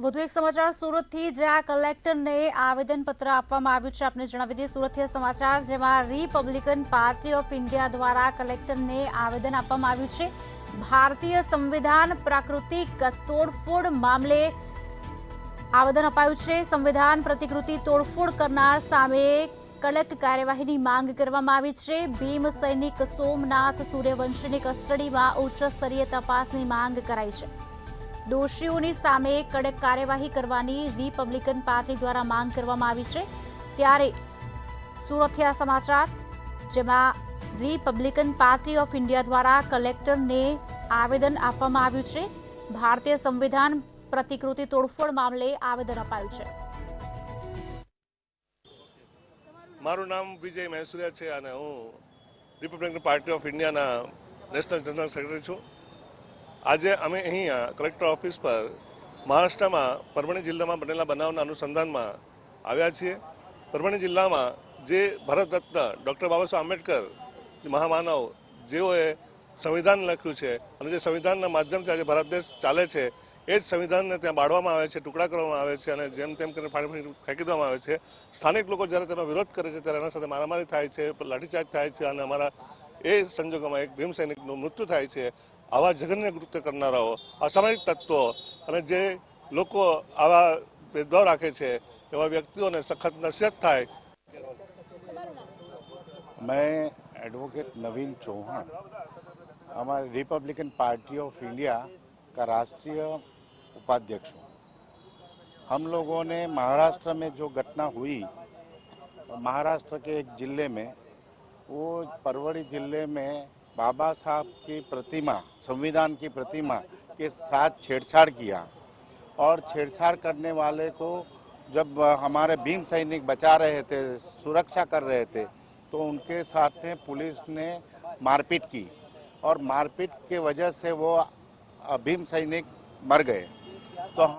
વધુ એક સમાચાર સુરતથી, જ્યાં કલેક્ટરને આવેદનપત્ર આપવામાં આવ્યું છે. આપને જણાવી દઈએ સુરતથી સમાચાર, જેમાં રિપબ્લિકન પાર્ટી ઓફ ઇન્ડિયા દ્વારા કલેક્ટરને આવેદન આપવામાં આવ્યું છે. ભારતીય સંવિધાન પ્રાકૃતિક તોડફોડ મામલે આવેદન અપાયું છે. સંવિધાન પ્રતિકૃતિ તોડફોડ કરનાર સામે કડક કાર્યવાહીની માંગ કરવામાં આવી છે. ભીમ સૈનિક સોમનાથ સૂર્યવંશીની કસ્ટડીમાં ઉચ્ચ સ્તરીય તપાસની માંગ કરાઈ છે. દોષીઓની સામે કડક કાર્યવાહી કરવાની રિપબ્લિકન પાર્ટી દ્વારા માંગ કરવામાં આવી છે. ત્યારે સુરતથી આ સમાચાર, જેમાં રિપબ્લિકન પાર્ટી ઓફ ઇન્ડિયા દ્વારા કલેક્ટરને આવેદન આપવામાં આવ્યું છે. ભારતીય સંવિધાન પ્રતિકૃતિ તોડફોડ મામલે આવેદન અપાયું છે. મારું નામ વિજય મહેસુરિયા છે અને હું રિપબ્લિકન પાર્ટી ઓફ ઇન્ડિયાના નેશનલ જનરલ સેક્રેટરી છું. આજે અમે અહીંયા કલેક્ટર ઓફિસ પર મહારાષ્ટ્રમાં પરભણી જિલ્લામાં બનેલા બનાવના અનુસંધાનમાં આવ્યા છીએ. પરભણી જિલ્લામાં જે ભારત રત્ન ડૉક્ટર બાબા સાહેબ આંબેડકર મહામાનવ, જેઓએ સંવિધાન લખ્યું છે અને જે સંવિધાનના માધ્યમથી આજે ભારત દેશ ચાલે છે, એ જ સંવિધાનને ત્યાં બાળવામાં આવે છે, ટુકડા કરવામાં આવે છે અને જેમ તેમ કરીને ફેંકી દેવામાં આવે છે. સ્થાનિક લોકો જ્યારે તેનો વિરોધ કરે છે ત્યારે એના સાથે મારામારી થાય છે, લાઠીચાર્જ થાય છે અને અમારા એ સંજોગોમાં એક ભીમ સૈનિકનું મૃત્યુ થાય છે. આવા જઘન્ય કૃત્ય કરનારાઓ, અસામાજિક તત્વો અને જે લોકો આવા ભેદભાવ રાખે છે, એવા વ્યક્તિઓને સખત નસીહત થાય. मैं एडवोकेट नवीन चौहान, हमारे रिपब्लिकन पार्टी ऑफ इंडिया का राष्ट्रीय उपाध्यक्ष हूँ. हम लोगों ने महाराष्ट्र में जो घटना हुई, महाराष्ट्र के एक जिले में, वो परवड़ी जिले में बाबा साहब की प्रतिमा, संविधान की प्रतिमा के साथ छेड़छाड़ किया और छेड़छाड़ करने वाले को जब हमारे भीम सैनिक बचा रहे थे, सुरक्षा कर रहे थे, तो उनके साथ में पुलिस ने मारपीट की और मारपीट के वजह से वो भीम सैनिक मर गए. तो